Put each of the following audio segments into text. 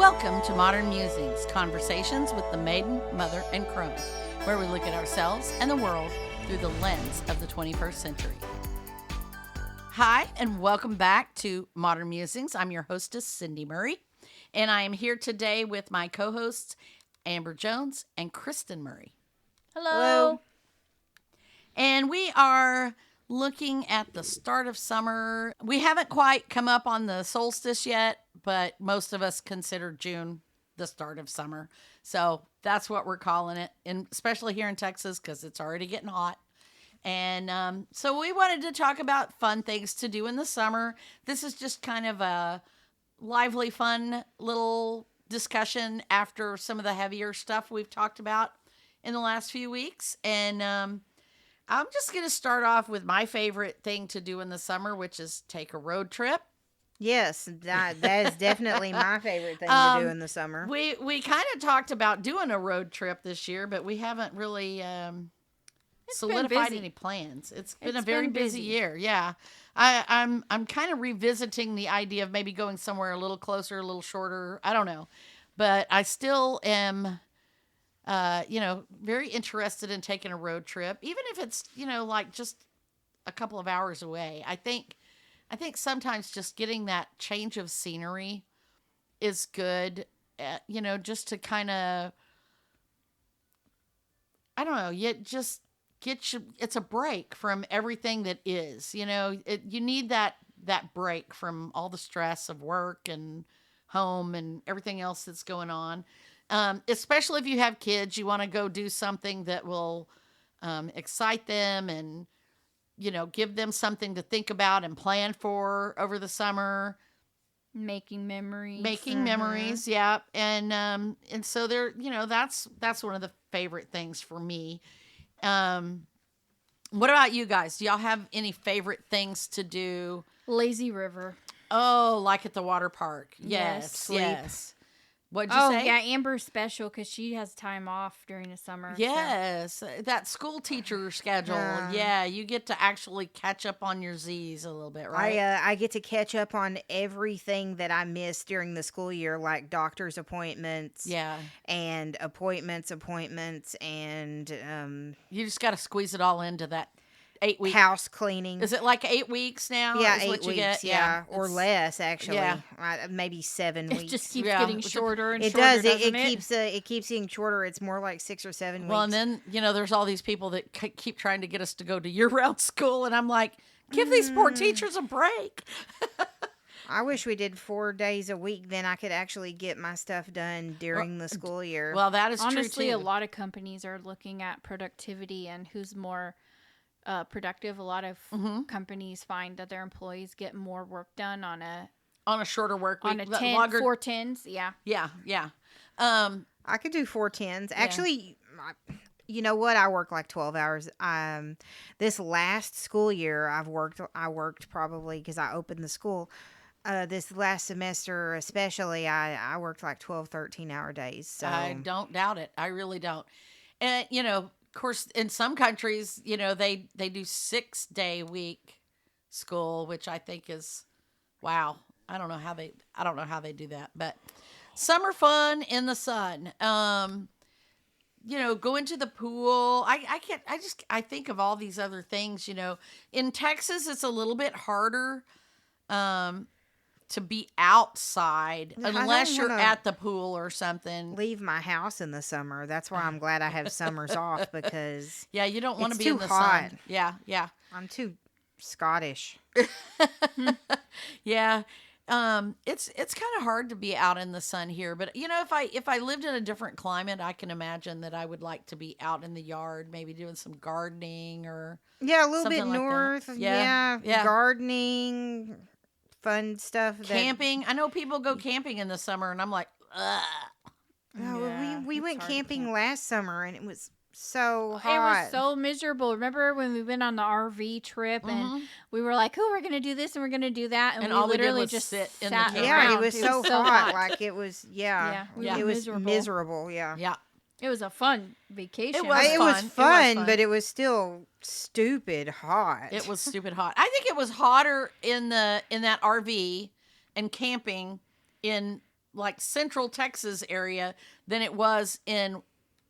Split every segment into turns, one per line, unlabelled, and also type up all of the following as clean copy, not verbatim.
Welcome to Modern Musings, conversations with the maiden, mother, and crone, where we look at ourselves and the world through the lens of the 21st century. Hi, and welcome back to Modern Musings. I'm your hostess, Cindy Murray, and I am here today with my co-hosts, Amber Jones and Kristen Murray.
Hello.
And we are looking at the start of summer. We haven't quite come up on the solstice yet, but most of us consider June the start of summer. So that's what we're calling it, and especially here in Texas because it's already getting hot. And so we wanted to talk about fun things to do in the summer. This is just kind of a lively, fun little discussion after some of the heavier stuff we've talked about in the last few weeks. And I'm just going to start off with my favorite thing to do in the summer, which is take a road trip.
Yes, that is definitely my favorite thing to do in the summer.
We kind of talked about doing a road trip this year, but we haven't really solidified any plans. It's been a very busy year. Yeah, I'm kind of revisiting the idea of maybe going somewhere a little closer, a little shorter. I don't know, but I still am, very interested in taking a road trip, even if it's like just a couple of hours away. I think sometimes just getting that change of scenery is good, just to kind of, I don't know, just it's a break from everything that is, you need that break from all the stress of work and home and everything else that's going on. Especially if you have kids, you want to go do something that will excite them and give them something to think about and plan for over the summer.
Making memories.
Yeah. And so there, that's one of the favorite things for me. What about you guys? Do y'all have any favorite things to do?
Lazy river.
Oh, like at the water park.
Yes.
Yes. What'd you say?
Oh, yeah, Amber's special because she has time off during the summer.
Yes, so. That school teacher schedule. Yeah, you get to actually catch up on your Z's a little bit, right?
I get to catch up on everything that I missed during the school year, like doctor's appointments.
Yeah.
And appointments, and
you just got to squeeze it all into that 8 weeks.
House cleaning.
Is it like 8 weeks now?
Yeah,
is
8
what you
weeks.
Get?
Yeah, or less actually.
Yeah.
Maybe 7 weeks.
It just keeps getting shorter and
it
shorter.
Does. It keeps getting shorter. It's more like 6 or 7 weeks.
Well, and then there's all these people that keep trying to get us to go to year-round school, and I'm like, give these poor teachers a break.
I wish we did 4 days a week. Then I could actually get my stuff done during the school year.
Well, that is
honestly
true too.
A lot of companies are looking at productivity and who's more productive. A lot of companies find that their employees get more work done on a
shorter work week.
On a 4-10s.
Yeah.
I could do 4-10s. Actually, you know what? I work like 12 hours. This last school year, I worked probably because I opened the school. This last semester, especially, I worked like 12, 13-hour days. So
I don't doubt it. I really don't. And, of course, in some countries, they do 6-day week school, which I think is, wow. I don't know how they do that, but summer fun in the sun. Going to the pool. I think of all these other things. In Texas, it's a little bit harder to be outside unless you're at the pool or something.
Leave my house in the summer. That's why I'm glad I have summers off because
you don't want to be in the
hot.
sun. Yeah.
I'm too Scottish.
Yeah. It's kind of hard to be out in the sun here, but if I lived in a different climate, I can imagine that I would like to be out in the yard, maybe doing some gardening or
a little bit
like
north.
That.
Yeah, gardening. Fun stuff.
Camping. I know people go camping in the summer, and I'm like, ugh.
We went camping last summer, and it was so hot.
It was so miserable. Remember when we went on the RV trip, and we were like, "Oh, we're going to do this and we're going to do that," and we
all
literally
we did was
just
sit in the
sat
camper.
around.
It was so hot. Like it was.
It
was miserable.
Yeah.
It was a fun vacation.
It was
fun, but it was still stupid hot.
It was stupid hot. I think it was hotter in that RV and camping in like central Texas area than it was in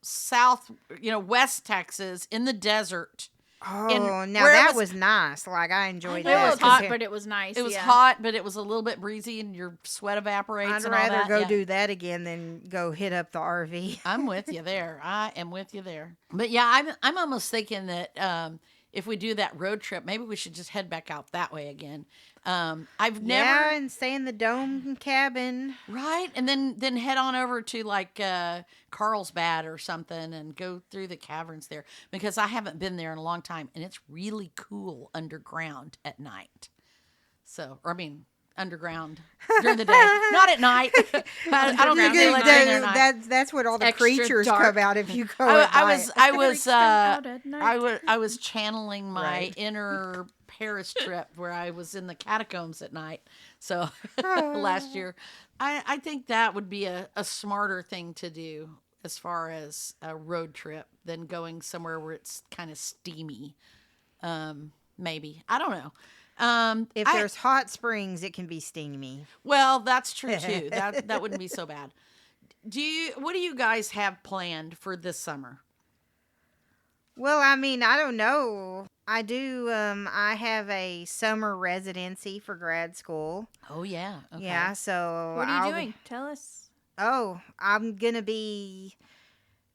south, West Texas in the desert.
Oh, now that was nice. Like, I enjoyed that.
It was hot, but it was nice.
It was hot, but it was a little bit breezy, and your sweat evaporates.
I'd
and all
rather
that.
go do that again than go hit up the RV.
I'm with you there. I am with you there. But yeah, I'm almost thinking that if we do that road trip, maybe we should just head back out that way again. I've never
and stay in the dome cabin.
right, and then head on over to like Carlsbad or something and go through the caverns there because I haven't been there in a long time, and it's really cool underground at night. So, or I mean, underground during the day, not at night. I don't think they let you in there at night.
That's what all the
Extra
creatures
dark.
come out if you go. at night.
I was channeling my inner Paris trip where I was in the catacombs at night. So last year, I think that would be a smarter thing to do as far as a road trip than going somewhere where it's kind of steamy. Maybe, I don't know.
If there's hot springs, it can be steamy.
Well, that's true too. That wouldn't be so bad. What do you guys have planned for this summer?
Well, I mean, I don't know. I do. I have a summer residency for grad school.
Oh yeah. Okay.
Yeah. So
What are you doing? Tell us.
Oh, I'm gonna be,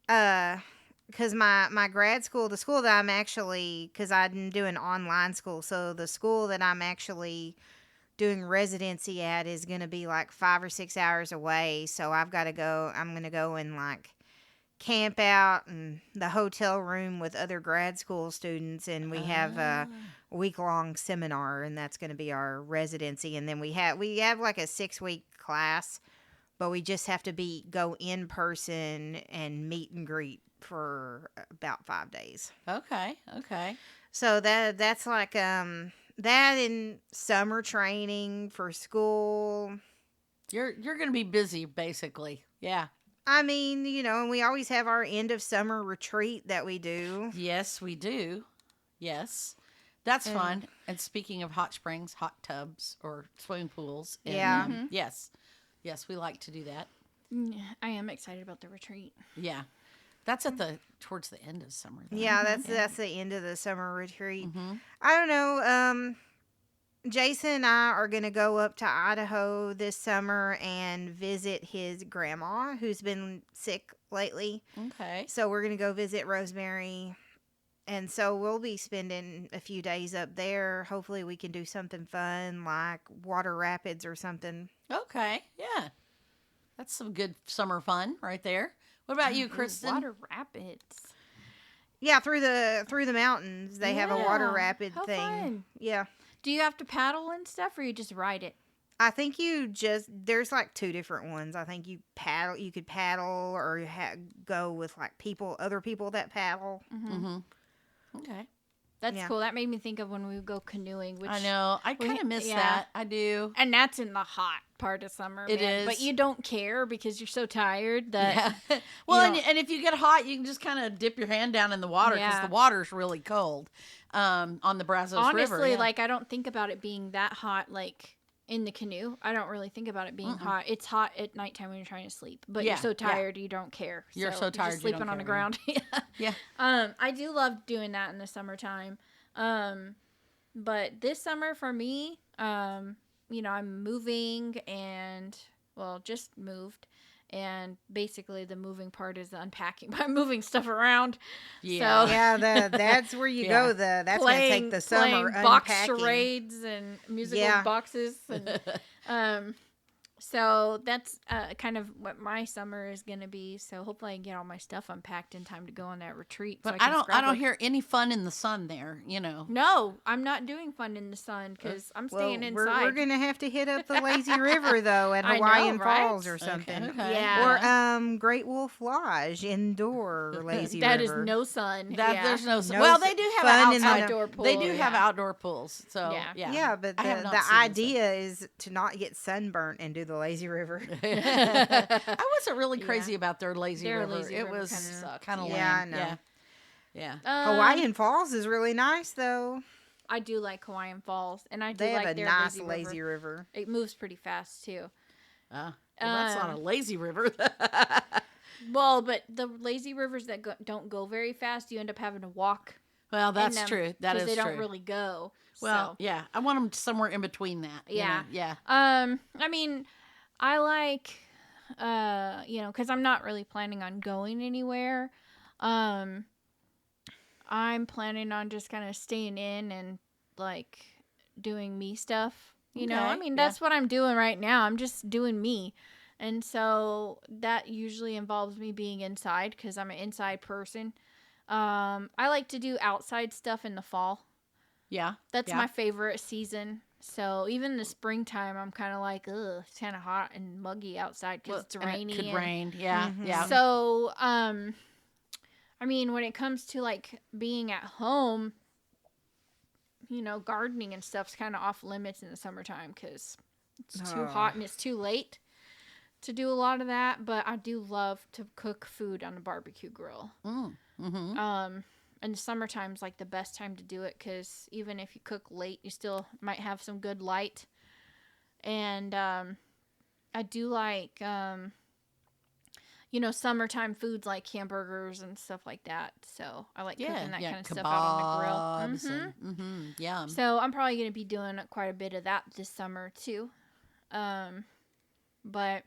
because my grad school, the school that because I'm doing online school, so the school that I'm actually doing residency at is gonna be like 5 or 6 hours away. So I've got to go. I'm gonna go and like camp out in the hotel room with other grad school students, and we have a week-long seminar, and that's going to be our residency. And then we have like a 6-week class, but we just have to go in person and meet and greet for about 5 days.
Okay.
So that's like that in summer training for school.
You're going to be busy, basically. Yeah.
I mean, and we always have our end of summer retreat that we do.
Yes, we do. Yes. That's fun. And speaking of hot springs, hot tubs, or swimming pools. And,
Yeah.
Yes. Yes, we like to do that.
I am excited about the retreat.
Yeah. That's towards the end of summer. Though.
Yeah, that's the end of the summer retreat. Mm-hmm. I don't know. Jason and I are going to go up to Idaho this summer and visit his grandma who's been sick lately.
Okay.
So we're going to go visit Rosemary. And so we'll be spending a few days up there. Hopefully we can do something fun like water rapids or something.
Okay. Yeah. That's some good summer fun right there. What about you, Kristen?
Water rapids.
Yeah, through the mountains. They have a water rapid
How
thing.
Fun.
Yeah.
Do you have to paddle and stuff, or you just ride it?
I think there's like 2 different ones. I think you could paddle or go with like other people that paddle.
Mm-hmm. Okay.
That's cool. That made me think of when we go canoeing. Which
I know. I kind of miss that. I do.
And that's in the hot part of summer.
It is.
But you don't care because you're so tired that.
Yeah. Well, and if you get hot, you can just kind of dip your hand down in the water because the water's really cold on the Brazos River.
Honestly, like I don't think about it being that hot, like in the canoe. I don't really think about it being hot. It's hot at nighttime when you're trying to sleep, but you're so tired you don't care.
You're so tired
just sleeping on the ground.
Yeah.
I do love doing that in the summertime. But this summer for me, I'm moving and just moved. And basically the moving part is the unpacking. I'm moving stuff around.
Yeah.
So,
yeah, that's where you go. That's going to take the summer
playing box
unpacking.
charades and musical boxes. And, so that's kind of what my summer is going to be. So hopefully I can get all my stuff unpacked in time to go on that retreat.
But I don't hear any fun in the sun there,
No, I'm not doing fun in the sun because I'm staying inside.
We're going to have to hit up the Lazy River, though, at Hawaiian Falls or something.
Okay.
Yeah.
Or Great Wolf Lodge, indoor Lazy
That
River.
is no sun.
There's no sun.
No
Well, they do have
fun in the
outdoor pool.
They do have outdoor pools. So, yeah.
Yeah, but the idea is to not get sunburnt and do the Lazy River.
I wasn't really crazy about their lazy river. It was kind of lame.
Yeah, I know.
Yeah.
Hawaiian Falls is really nice, though.
I do like Hawaiian Falls, and I do
They
like
have a
their
nice
lazy
river.
It moves pretty fast too.
Well, that's not a lazy river.
Well, but the lazy rivers that don't go very fast, you end up having to walk.
Well, that's true. That is true.
Because they don't really go.
Well,
so.
yeah. I want them somewhere in between that.
Yeah.
Yeah.
I mean, I like, because I'm not really planning on going anywhere. I'm planning on just kind of staying in and, like, doing me stuff. You know, I mean, that's what I'm doing right now. I'm just doing me. And so that usually involves me being inside because I'm an inside person. I like to do outside stuff in the fall.
Yeah.
That's my favorite season. So even in the springtime, I'm kind of like, ugh, it's kind of hot and muggy outside because it's rainy.
It could rain. Yeah.
Mm-hmm.
Yeah.
So, I mean, when it comes to like being at home, gardening and stuff's kind of off limits in the summertime because it's too hot and it's too late to do a lot of that. But I do love to cook food on a barbecue grill.
Mm-hmm.
And the summertime's like the best time to do it because even if you cook late, you still might have some good light. And I do like, summertime foods like hamburgers and stuff like that. So I like cooking that kind of stuff out on the grill.
Yum.
So I'm probably going to be doing quite a bit of that this summer too. But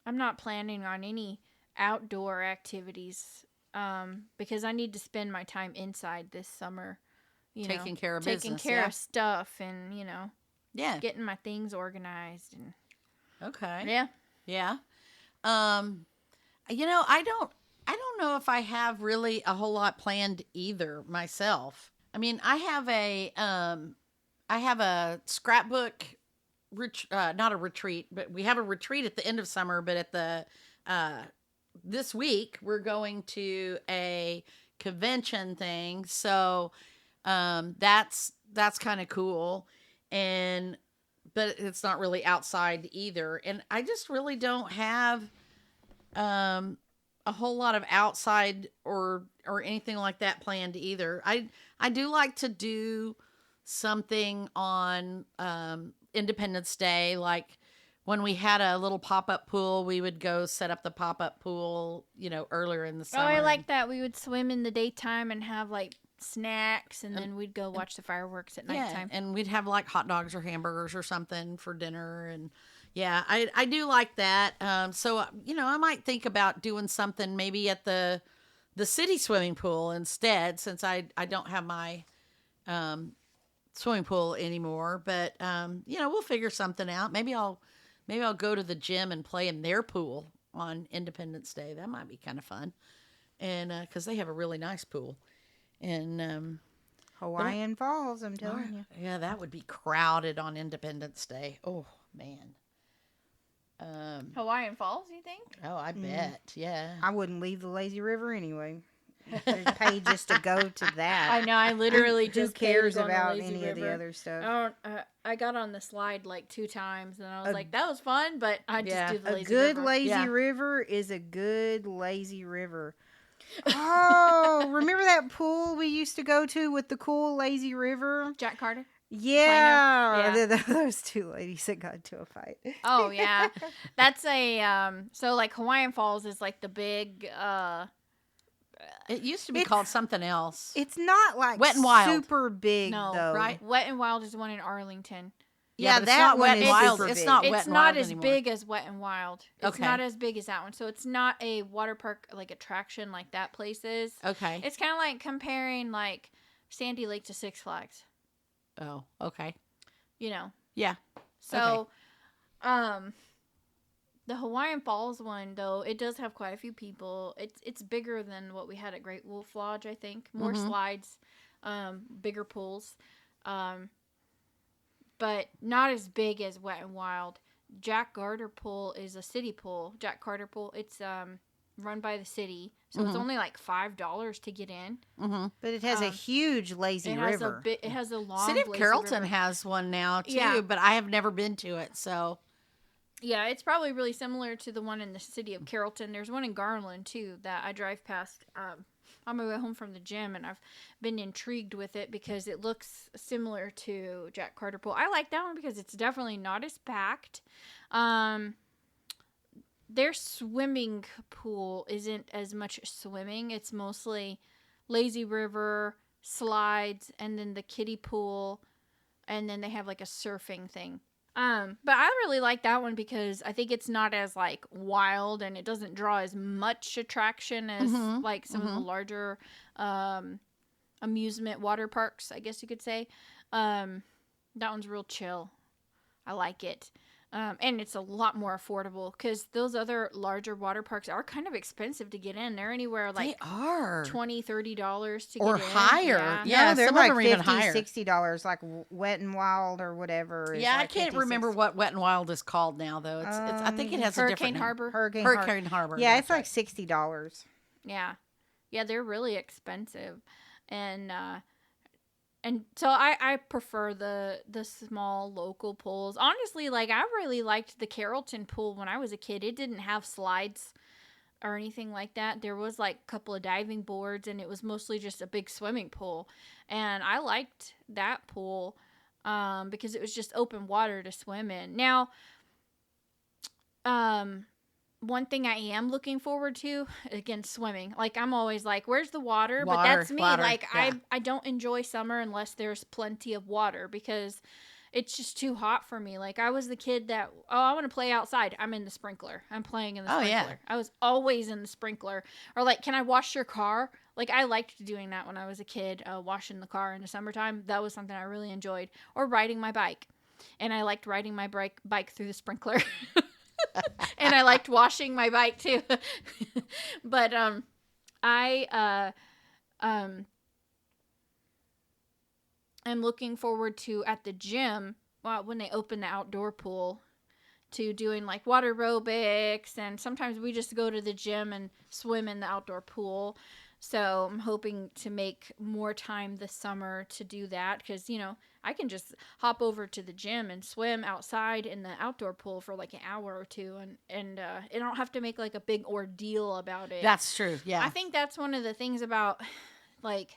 I'm not planning on any outdoor activities because I need to spend my time inside this summer.
Taking care of
stuff and,
yeah,
getting my things organized. And
okay.
Yeah.
I don't know if I have really a whole lot planned either myself. I mean, I have a scrapbook, not a retreat, but we have a retreat at the end of summer. But at the this week we're going to a convention thing, so that's kind of cool, but it's not really outside either, and I just really don't have a whole lot of outside or anything like that planned either. I do like to do something on Independence Day, like when we had a little pop-up pool, we would go set up the pop-up pool, earlier in the summer.
Oh, I like that. We would swim in the daytime and have like snacks, and then we'd go watch the fireworks at nighttime.
And we'd have like hot dogs or hamburgers or something for dinner. And yeah, I do like that. So, I might think about doing something maybe at the city swimming pool instead, since I don't have my swimming pool anymore. But, we'll figure something out. Maybe I'll go to the gym and play in their pool on Independence Day. That might be kind of fun. And because they have a really nice pool. And
Hawaiian Falls, I'm telling you.
Yeah, that would be crowded on Independence Day. Oh, man.
Hawaiian Falls, you think?
Oh, I bet. Yeah.
I wouldn't leave the lazy river anyway. There's pay just to go to that.
I know. I literally just
Who cares
paid to go on
about
the lazy
any of the
river.
other stuff?
I got on the slide like 2 times, and I was like, that was fun, but I just do the lazy
A good
river.
lazy river is a good lazy river. Oh, remember that pool we used to go to with the cool lazy river?
Jack Carter?
Yeah.
Yeah.
Those 2 ladies that got into a fight.
Oh, yeah. That's so like Hawaiian Falls is like the big,
It used to be called something else.
It's not like
Wet and Wild.
super big, though.
Right?
Wet and Wild is the one in Arlington.
Yeah,
but
that
it's not
Wet
Wet
and
and
Wild.
super
It's
big.
not Wet
It's
and
not
Wild
as
anymore.
big as Wet and Wild. It's
Okay.
not as big as that one. So it's not a water park like attraction like that place is.
Okay.
It's kind of like comparing like Sandy Lake to Six Flags.
Oh, okay.
Yeah.
Okay.
So, the Hawaiian Falls one though, it does have quite a few people. It's bigger than what we had at Great Wolf Lodge, I think. More slides, bigger pools, but not as big as Wet and Wild. Jack Carter Pool is a city pool. Jack Carter Pool. It's run by the city, so it's only like $5 to get in.
Mm-hmm.
But it has a huge lazy river.
It has a long.
City of
lazy
Carrollton
river.
has one now too,
Yeah.
but I have never been to it. So
Yeah, it's probably really similar to the one in the city of Carrollton. There's one in Garland, too, that I drive past on my way home from the gym, and I've been intrigued with it because it looks similar to Jack Carter Pool. I like that one because it's definitely not as packed. their swimming pool isn't as much swimming. It's mostly lazy river, slides, and then the kiddie pool, and then they have like a surfing thing. But I really like that one because I think it's not as like wild and it doesn't draw as much attraction as like some of the larger amusement water parks, I guess you could say. That one's real chill. I like it. And it's a lot more affordable because those other larger water parks are kind of expensive to get in. They're anywhere like
They are
$20-$30 to
or
get in.
higher.
Yeah, they're
some
like
of them are even
$50,
higher.
$60, like Wet and Wild or whatever. Is
Yeah, I
like
can't
50,
remember
60.
what Wet and Wild is called now, though. It's I think it has a
Hurricane
different name.
Harbor.
Hurricane
Harbor.
Yeah,
that's
it's like
right.
$60.
Yeah. Yeah, they're really expensive. And so I prefer the small local pools. Honestly, like I really liked the Carrollton pool when I was a kid. It didn't have slides or anything like that. There was like a couple of diving boards and it was mostly just a big swimming pool. And I liked that pool because it was just open water to swim in. Now, one thing I am looking forward to, again, swimming. Like, I'm always like, where's the water? But that's me.
Water,
Like,
yeah.
I don't enjoy summer unless there's plenty of water because it's just too hot for me. Like, I was the kid that, I want to play outside. I'm in the sprinkler. I'm playing in the sprinkler.
Yeah.
I was always in the sprinkler. Or, like, can I wash your car? Like, I liked doing that when I was a kid, washing the car in the summertime. That was something I really enjoyed. Or riding my bike. And I liked riding my bike through the sprinkler. And I liked washing my bike too. But I am looking forward to at the gym, when they open the outdoor pool, to doing like water aerobics, and sometimes we just go to the gym and swim in the outdoor pool. So I'm hoping to make more time this summer to do that because, I can just hop over to the gym and swim outside in the outdoor pool for like an hour or two and I don't have to make like a big ordeal about it.
That's true. Yeah.
I think that's one of the things about like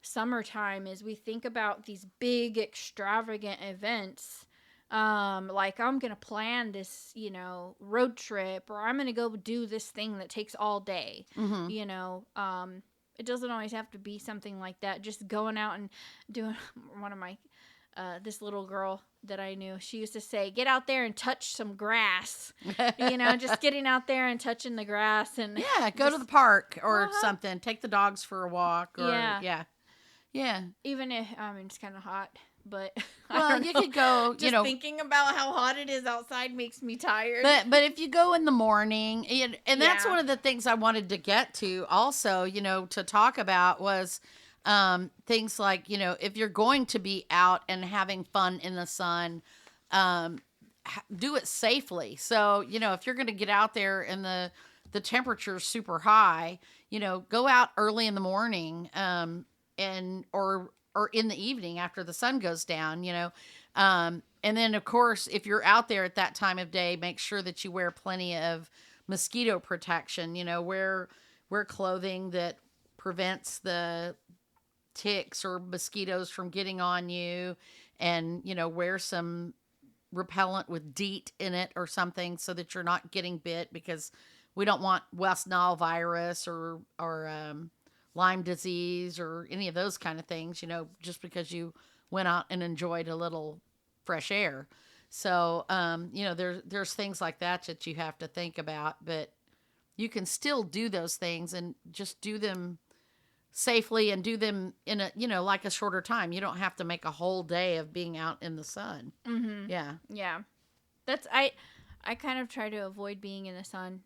summertime is we think about these big extravagant events. Like I'm going to plan this, road trip, or I'm going to go do this thing that takes all day, it doesn't always have to be something like that. Just going out and doing one of my, this little girl that I knew, she used to say, get out there and touch some grass, just getting out there and touching the grass and
go to the park or something, take the dogs for a walk or yeah.
Even if, it's kind of hot. But
well, you could go,
just thinking about how hot it is outside makes me tired.
But if you go in the morning, and that's one of the things I wanted to get to also, to talk about was things like, if you're going to be out and having fun in the sun, do it safely. So, if you're going to get out there and the temperature's super high, go out early in the morning or in the evening after the sun goes down, and then of course, if you're out there at that time of day, make sure that you wear plenty of mosquito protection, wear clothing that prevents the ticks or mosquitoes from getting on you, and, wear some repellent with DEET in it or something so that you're not getting bit, because we don't want West Nile virus or Lyme disease or any of those kind of things, just because you went out and enjoyed a little fresh air. So, there's things like that you have to think about, but you can still do those things and just do them safely and do them in a, like a shorter time. You don't have to make a whole day of being out in the sun.
Mm-hmm.
Yeah.
Yeah. I kind of try to avoid being in the sun,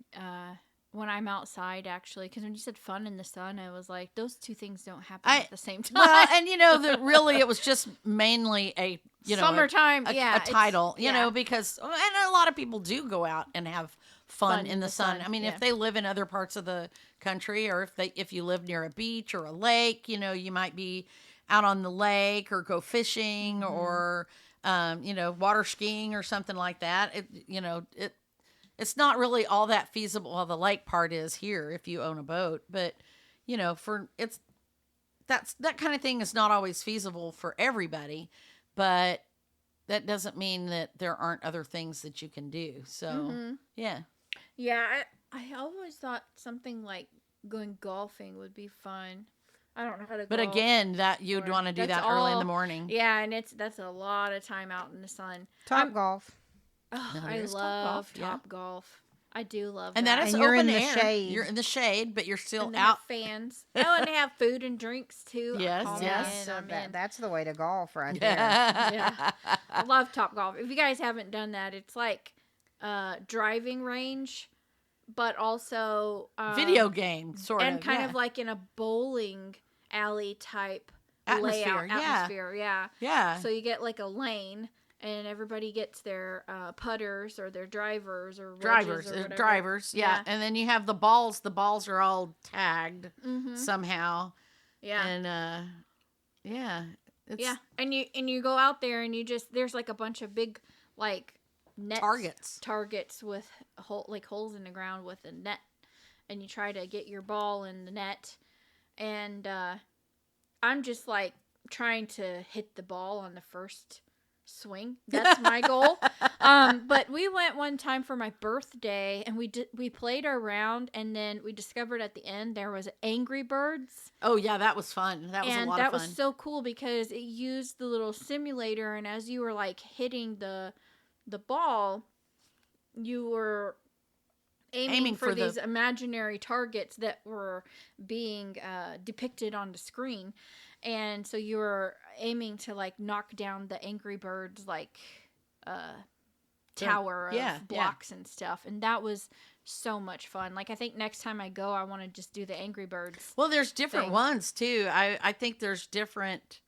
when I'm outside, actually, because when you said fun in the sun, I was like, those two things don't happen at the same time.
Well, and that really it was just mainly a
summertime,
a title, because and a lot of people do go out and have fun in the sun. I mean, if they live in other parts of the country, or if you live near a beach or a lake, you might be out on the lake or go fishing or water skiing or something like that. It's not really all that feasible. Well, the lake part is here if you own a boat, but that kind of thing is not always feasible for everybody, but that doesn't mean that there aren't other things that you can do. So, yeah.
Yeah, I always thought something like going golfing would be fun. I don't know how to
But
golf.
again, that you'd
or-
want to do
that's
that early in the
all.
morning.
Yeah, and that's a lot of time out in the sun.
Top golf.
Oh,
No, there
I
is
love
Topgolf, yeah.
Top Golf. I do love
And that is
And you're
open
in the
air.
shade.
You're in the shade, but you're still
and they
out.
have fans. Oh, and they have food and drinks too.
Yes,
Call
Yeah,
me
yes.
in,
so
I'm in.
that's the way to golf right there.
Yeah. I love Top Golf. If you guys haven't done that, it's like driving range, but also
Video game, sort
and
of.
kind
yeah.
of like in a bowling alley type
Atmosphere,
layout
yeah.
atmosphere. Yeah.
Yeah.
So you get like a lane, and everybody gets their putters or their drivers or wedges
drivers,
or whatever.
drivers, yeah. And then you have the balls. The balls are all tagged somehow.
Yeah.
And yeah, it's
Yeah, and you go out there and you just there's like a bunch of big like nets, targets with holes in the ground with a net, and you try to get your ball in the net, and I'm just like trying to hit the ball on the first swing. That's my goal. But we went one time for my birthday, and we played our round, and then we discovered at the end there was Angry Birds.
Oh yeah, that was fun. That was a lot of fun.
Was so cool because it used the little simulator, and as you were like hitting the ball, you were aiming for these imaginary targets that were being depicted on the screen, and so you were aiming to like knock down the Angry Birds like tower of blocks and stuff, and that was so much fun. Like, I think next time I go, I want to just do the Angry Birds.
Well, there's different ones too. I think there's different.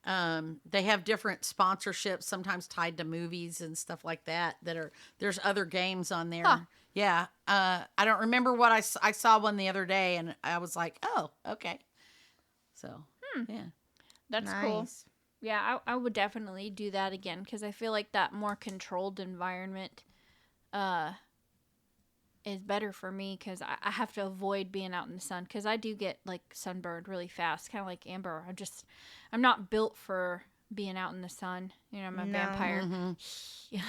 They have different sponsorships, sometimes tied to movies and stuff like that. There's other games on there. Huh. Yeah. I don't remember what I saw one the other day, and I was like, oh, okay. So yeah,
that's cool. Yeah, I would definitely do that again because I feel like that more controlled environment is better for me because I have to avoid being out in the sun because I do get like sunburned really fast, kind of like Amber. I'm not built for being out in the sun. You know, I'm a vampire.
Mm-hmm.
Yeah.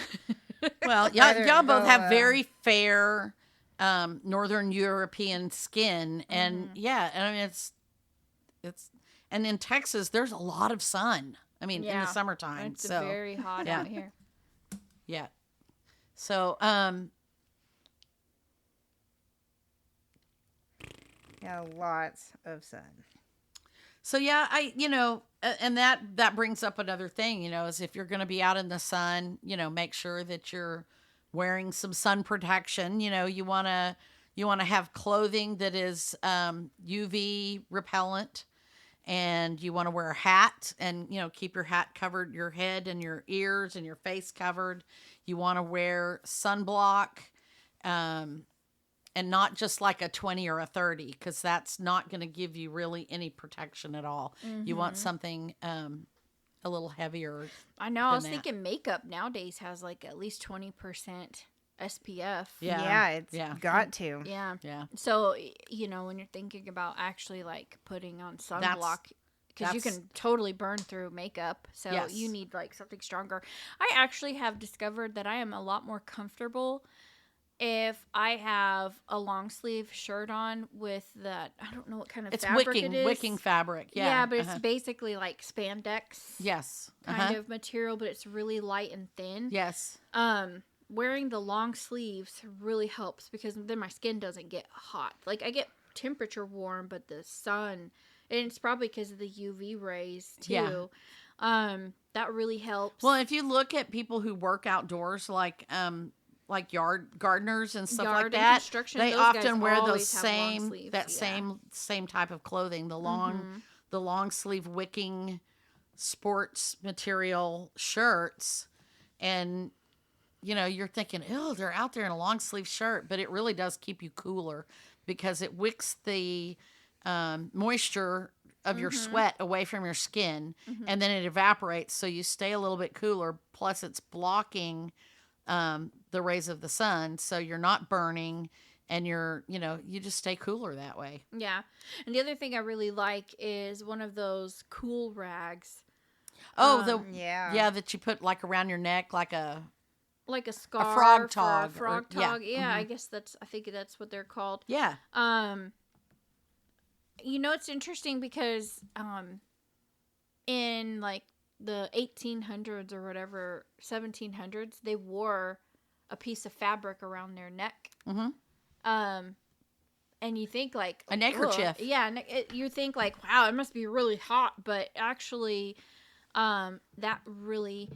Well, y'all both have very fair Northern European skin, and yeah, and I mean it's and in Texas there's a lot of sun. I mean, in the summertime,
it's very hot out here.
Yeah. So
yeah, lots of sun.
So yeah, and that brings up another thing, is if you're going to be out in the sun, make sure that you're wearing some sun protection. You want to have clothing that is UV repellent, and you want to wear a hat and keep your hat covered, your head and your ears and your face covered. You want to wear sunblock. And not just like a 20 or a 30, because that's not going to give you really any protection at all. Mm-hmm. You want something a little heavier.
I know. I was thinking makeup nowadays has like at least 20% SPF.
Yeah, it's got to.
Yeah. Yeah. So, when you're thinking about actually like putting on sunblock, because you can totally burn through makeup. So you need like something stronger. I actually have discovered that I am a lot more comfortable if I have a long sleeve shirt on with that, I don't know what kind of fabric it is.
Wicking fabric. Yeah.
Yeah, but it's basically like spandex.
Yes.
Kind of material, but it's really light and thin.
Yes.
Wearing the long sleeves really helps because then my skin doesn't get hot. Like, I get temperature warm, but the sun, and it's probably because of the UV rays too. Yeah. That really helps.
Well, if you look at people who work outdoors, like yard gardeners and stuff like that, they often wear those same type of clothing, the long sleeve wicking sports material shirts, and you're thinking, oh, they're out there in a long sleeve shirt, but it really does keep you cooler because it wicks the moisture of your sweat away from your skin, and then it evaporates, so you stay a little bit cooler. Plus, it's blocking the rays of the sun, so you're not burning, and you just stay cooler that way.
Yeah. And the other thing I really like is one of those cool rags.
Oh, that you put like around your neck, like a
like a scarf,
frog
or
tog,
a frog
or- yeah.
tog. Yeah, I guess I think that's what they're called.
Yeah.
It's interesting because in like the 1800s or whatever, 1700s, they wore a piece of fabric around their neck.
Mm-hmm.
And you think like
a neckerchief.
Yeah, you think like, wow, it must be really hot, but actually, that really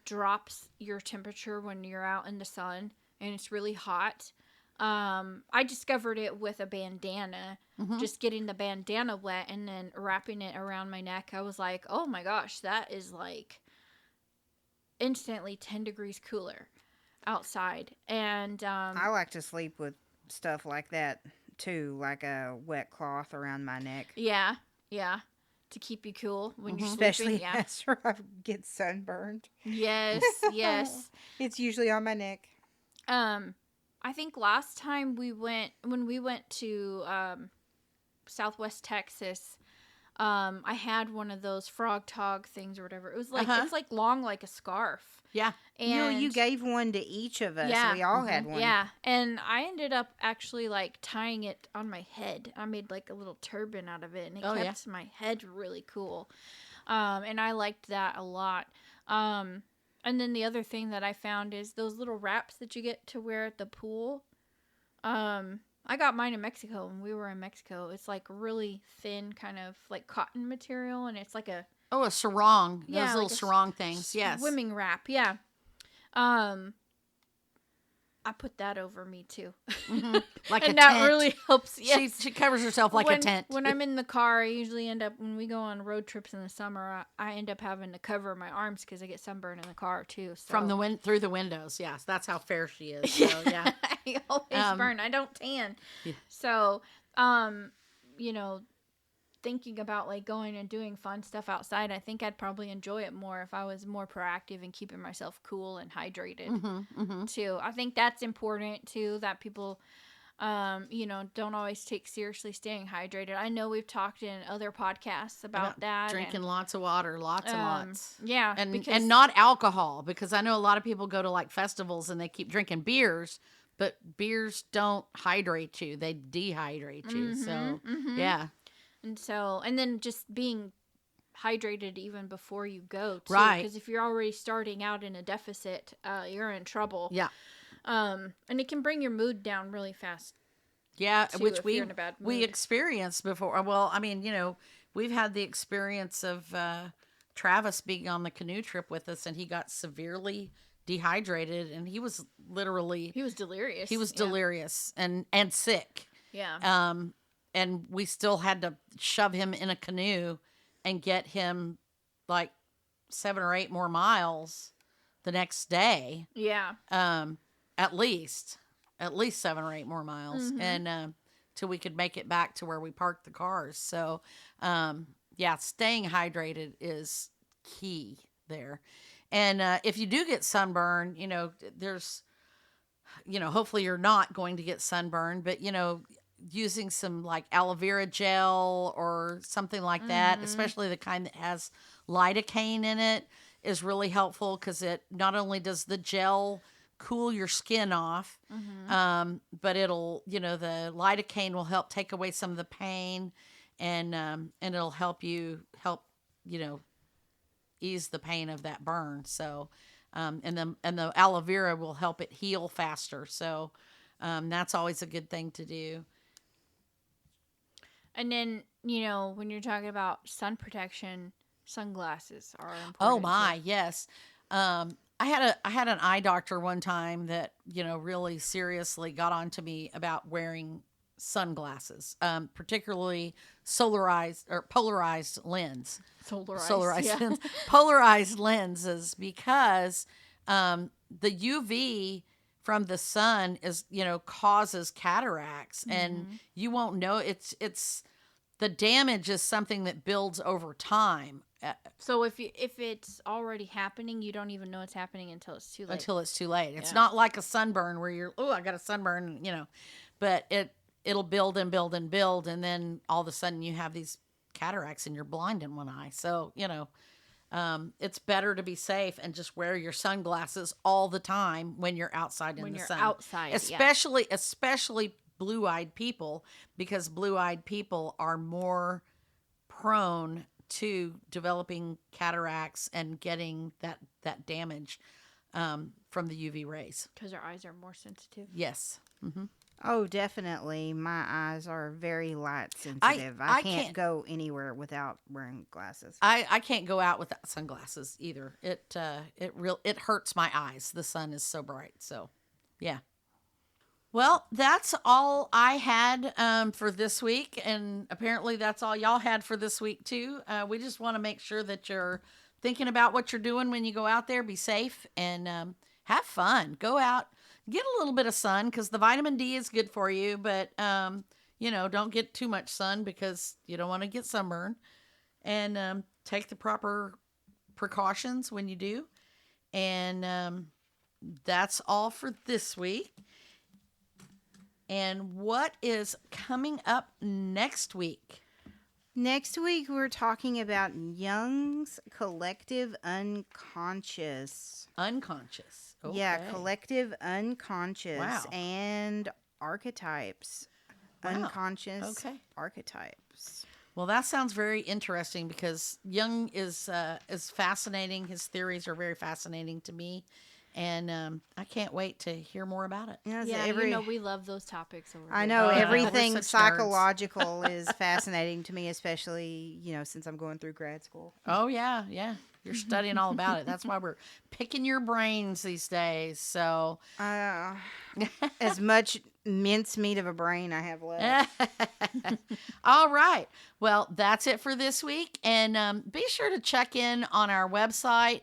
drops your temperature when you're out in the sun and it's really hot. I discovered it with a bandana, just getting the bandana wet and then wrapping it around my neck. I was like, oh my gosh, that is like instantly 10 degrees cooler outside. And
I like to sleep with stuff like that too, like a wet cloth around my neck.
yeah, to keep you cool when you're
Especially
sleeping. Yeah.
after I get sunburned.
Yes, yes.
It's usually on my neck.
I think last time when we went to Southwest Texas, I had one of those frog tog things or whatever. It was like it's like long like a scarf.
Yeah.
And
You gave one to each of us.
Yeah.
We all had one.
yeah, and I ended up actually like tying it on my head. I made like a little turban out of it, and it kept my head really cool. And I liked that a lot. And then the other thing that I found is those little wraps that you get to wear at the pool. I got mine in Mexico when we were in Mexico. It's like really thin, kind of like cotton material, and it's like a
sarong.
Yeah,
Those little
like a
sarong things. Yes.
swimming wrap. Yeah. I put that over me too.
Like
and
a
that
tent.
really helps. Yes.
She covers herself like a tent.
When I'm in the car, I usually end up, when we go on road trips in the summer, I end up having to cover my arms because I get sunburned in the car too. So.
From the through the windows. Yes, that's how fair she is. So, yeah.
I always burn. I don't tan.
Yeah.
So, thinking about like going and doing fun stuff outside, I think I'd probably enjoy it more if I was more proactive in keeping myself cool and hydrated too. I think that's important too, that people don't always take seriously staying hydrated. I know we've talked in other podcasts about that.
Drinking lots of water, lots and lots.
Yeah.
And not alcohol, because I know a lot of people go to like festivals and they keep drinking beers, but beers don't hydrate you. They dehydrate you. So, yeah.
And then just being hydrated even before you go, too.
Right.
Because if you're already starting out in a deficit, you're in trouble.
Yeah.
And it can bring your mood down really fast.
Yeah,
too,
which
if you're in a bad
we
mood.
experienced before. Well, I mean, we've had the experience of Travis being on the canoe trip with us, and he got severely dehydrated, and he was literally
He was delirious.
He was
Yeah.
delirious and sick.
Yeah.
And we still had to shove him in a canoe and get him like 7 or 8 more miles the next day.
Yeah.
At least 7 or 8 more miles, and till we could make it back to where we parked the cars. So, staying hydrated is key there. And if you do get sunburn, there's, hopefully you're not going to get sunburn, but using some like aloe vera gel or something like that, especially the kind that has lidocaine in it, is really helpful, because it not only does the gel cool your skin off, but it'll, the lidocaine will help take away some of the pain, and it'll help ease the pain of that burn. So, and the aloe vera will help it heal faster. So, that's always a good thing to do.
And then, when you're talking about sun protection, sunglasses are important.
Oh my,
too.
yes. I had an eye doctor one time that, really seriously got on to me about wearing sunglasses, particularly polarized lens.
Yeah.
Lens. Polarized lenses, because the UV from the sun is, causes cataracts, and you won't know. It's the damage is something that builds over time.
So if it's already happening, you don't even know it's happening until it's too late.
It's not like a sunburn where you're, I got a sunburn, but it'll build and build and build, and then all of a sudden you have these cataracts and you're blind in one eye. So, It's better to be safe and just wear your sunglasses all the time when you're outside in
When
the
you're
sun.
outside, yeah.
Especially blue-eyed people, because blue-eyed people are more prone to developing cataracts and getting that damage from the UV rays.
Because our eyes are more sensitive.
Yes.
Oh, definitely. My eyes are very light sensitive. I
I
can't
can't-
go anywhere without wearing glasses.
I can't go out without sunglasses either. It hurts my eyes. The sun is so bright. So, yeah. Well, that's all I had for this week, and apparently that's all y'all had for this week too. We just want to make sure that you're thinking about what you're doing when you go out there. Be safe and have fun. Go out, get a little bit of sun because the vitamin D is good for you, but don't get too much sun because you don't want to get sunburn. And take the proper precautions when you do. And that's all for this week. And what is coming up next week?
Next week, we're talking about Jung's collective unconscious.
Unconscious. Okay.
Yeah, collective unconscious
Wow.
and archetypes.
Wow.
Unconscious
Okay.
archetypes.
Well, that sounds very interesting because Jung is fascinating. His theories are very fascinating to me. And I can't wait to hear more about it.
Yes,
Yeah, we love those topics. Over
I
here.
know
Oh, yeah. We're
everything
such nerds.
psychological is fascinating to me, especially, since I'm going through grad school.
Oh, yeah. Yeah. You're studying all about it. That's why we're picking your brains these days. So,
As much mincemeat of a brain I have left.
all right. Well, that's it for this week. And be sure to check in on our website.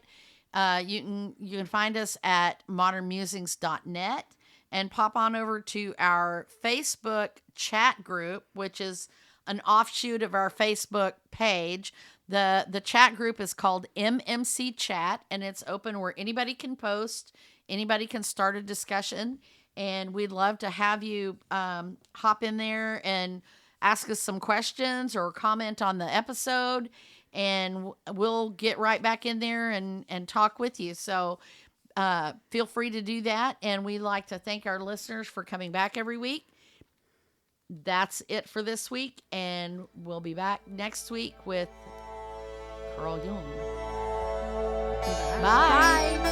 You can find us at modernmusings.net and pop on over to our Facebook chat group, which is an offshoot of our Facebook page. The chat group is called MMC Chat, and it's open where anybody can post, anybody can start a discussion, and we'd love to have you hop in there and ask us some questions or comment on the episode. And we'll get right back in there and talk with you. So feel free to do that. And we'd like to thank our listeners for coming back every week. That's it for this week. And we'll be back next week with Carl Jung. Bye.
Bye.